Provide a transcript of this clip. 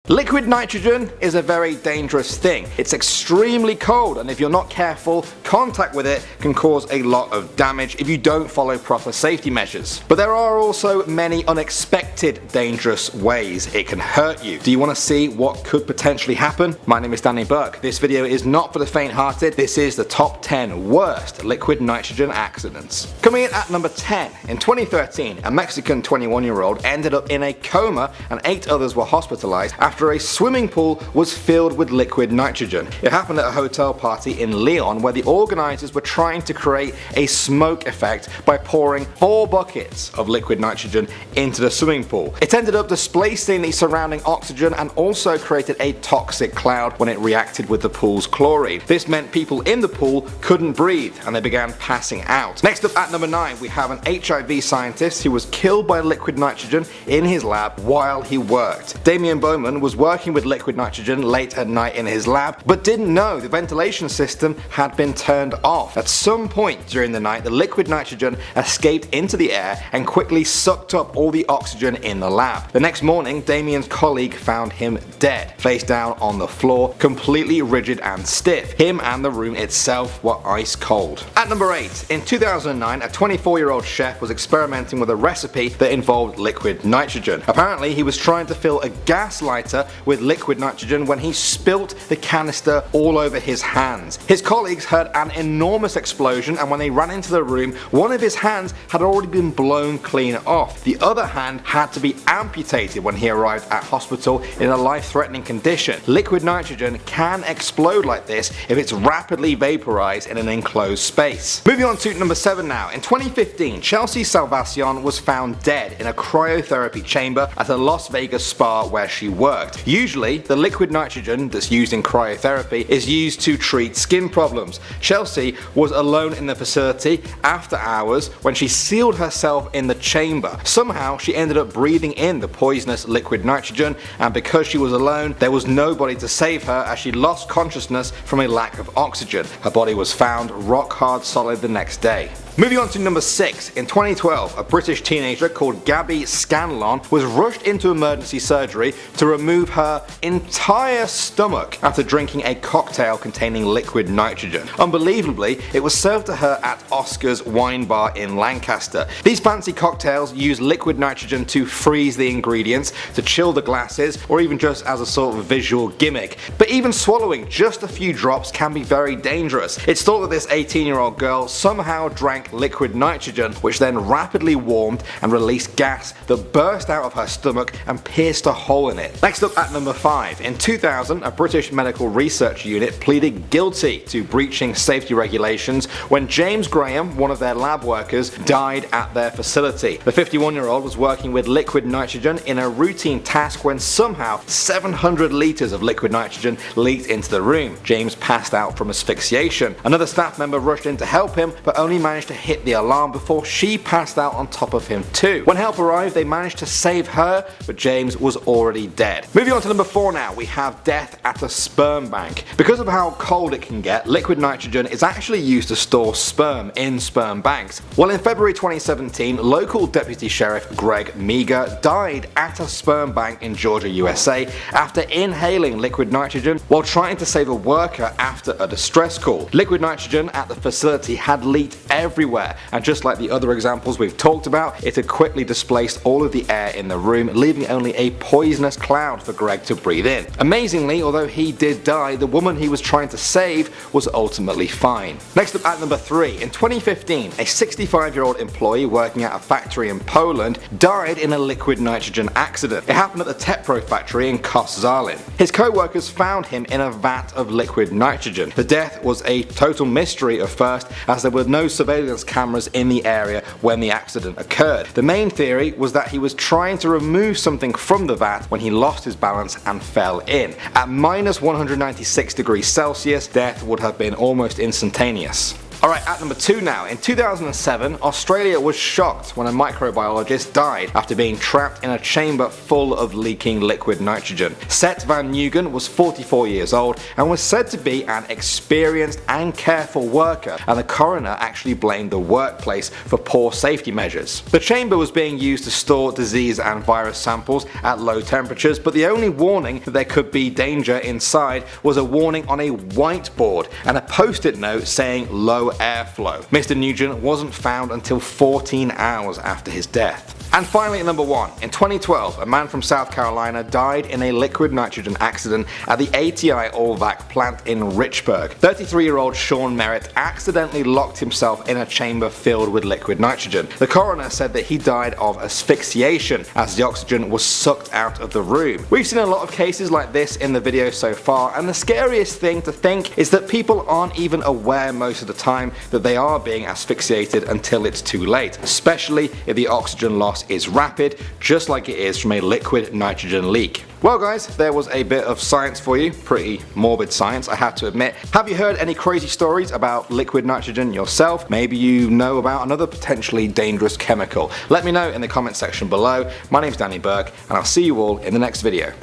Liquid nitrogen is a very dangerous thing. It's extremely cold, and if you're not careful, contact with it can cause a lot of damage if you don't follow proper safety measures. But there are also many unexpected dangerous ways it can hurt you. Do you want to see what could potentially happen? My name is Danny Burke. This video is not for the faint-hearted. This is the top 10 worst liquid nitrogen accidents. Coming in at number 10, in 2013, a Mexican 21-year-old ended up in a coma and 8 others were hospitalized after a swimming pool was filled with liquid nitrogen. It happened at a hotel party in Leon where the organizers were trying to create a smoke effect by pouring 4 buckets of liquid nitrogen into the swimming pool. It ended up displacing the surrounding oxygen and also created a toxic cloud when it reacted with the pool's chlorine. This meant people in the pool couldn't breathe and they began passing out. Next up at number 9, we have an HIV scientist who was killed by liquid nitrogen in his lab while he worked. Damian Bowman was working with liquid nitrogen late at night in his lab, but didn't know the ventilation system had been turned off. At some point during the night, the liquid nitrogen escaped into the air and quickly sucked up all the oxygen in the lab. The next morning, Damian's colleague found him dead, face down on the floor, completely rigid and stiff. Him and the room itself were ice cold. At number 8, in 2009, a 24-year-old chef was experimenting with a recipe that involved liquid nitrogen. Apparently, he was trying to fill a gas lighter with liquid nitrogen when he spilt the canister all over his hands. His colleagues heard an enormous explosion, and when they ran into the room, one of his hands had already been blown clean off. The other hand had to be amputated when he arrived at hospital in a life-threatening condition. Liquid nitrogen can explode like this if it's rapidly vaporized in an enclosed space. Moving on to number 7 now. In 2015, Chelsea Salvacion was found dead in a cryotherapy chamber at a Las Vegas spa where she worked. Usually, the liquid nitrogen that's used in cryotherapy is used to treat skin problems. Chelsea was alone in the facility after hours when she sealed herself in the chamber. Somehow, she ended up breathing in the poisonous liquid nitrogen, and because she was alone, there was nobody to save her as she lost consciousness from a lack of oxygen. Her body was found rock hard solid the next day. Moving on to number 6, in 2012, a British teenager called Gabby Scanlon was rushed into emergency surgery to remove her entire stomach after drinking a cocktail containing liquid nitrogen. Unbelievably, it was served to her at Oscar's wine bar in Lancaster. These fancy cocktails use liquid nitrogen to freeze the ingredients, to chill the glasses, or even just as a sort of visual gimmick. But even swallowing just a few drops can be very dangerous. It's thought that this 18-year-old girl somehow drank liquid nitrogen, which then rapidly warmed and released gas that burst out of her stomach and pierced a hole in it. Next up at number 5, in 2000, a British medical research unit pleaded guilty to breaching safety regulations when James Graham, one of their lab workers, died at their facility. The 51-year-old was working with liquid nitrogen in a routine task when somehow 700 litres of liquid nitrogen leaked into the room. James passed out from asphyxiation. Another staff member rushed in to help him, but only managed to hit the alarm before she passed out on top of him too. When help arrived, they managed to save her, but James was already dead. Moving on to number 4 now, we have death at a sperm bank. Because of how cold it can get, liquid nitrogen is actually used to store sperm in sperm banks. Well, in February 2017, local Deputy Sheriff Greg Meager died at a sperm bank in Georgia, USA after inhaling liquid nitrogen while trying to save a worker after a distress call. Liquid nitrogen at the facility had leaked everywhere, and just like the other examples we've talked about, it had quickly displaced all of the air in the room, leaving only a poisonous cloud for Greg to breathe in. Amazingly, although he did die, the woman he was trying to save was ultimately fine. Next up at number 3, in 2015, a 65-year-old employee working at a factory in Poland died in a liquid nitrogen accident. It happened at the Tepro factory in Koszalin. His co-workers found him in a vat of liquid nitrogen. The death was a total mystery at first, as there were no surveillance cameras in the area when the accident occurred. The main theory was that he was trying to remove something from the vat when he lost his balance and fell in. At minus 196 degrees Celsius, death would have been almost instantaneous. Alright, at number 2 now. In 2007, Australia was shocked when a microbiologist died after being trapped in a chamber full of leaking liquid nitrogen. Seth Van Nugen was 44 years old and was said to be an experienced and careful worker, and the coroner actually blamed the workplace for poor safety measures. The chamber was being used to store disease and virus samples at low temperatures, but the only warning that there could be danger inside was a warning on a whiteboard and a post-it note saying low airflow. Mr. Nugent wasn't found until 14 hours after his death. And finally at number 1, in 2012 a man from South Carolina died in a liquid nitrogen accident at the ATI Allvac plant in Richburg. 33-year-old Sean Merritt accidentally locked himself in a chamber filled with liquid nitrogen. The coroner said that he died of asphyxiation as the oxygen was sucked out of the room. We've seen a lot of cases like this in the video so far, and the scariest thing to think is that people aren't even aware most of the time that they are being asphyxiated until it's too late, especially if the oxygen loss is rapid, just like it is from a liquid nitrogen leak. Well guys, there was a bit of science for you, pretty morbid science I have to admit. Have you heard any crazy stories about liquid nitrogen yourself? Maybe you know about another potentially dangerous chemical. Let me know in the comment section below. My name's Danny Burke and I'll see you all in the next video.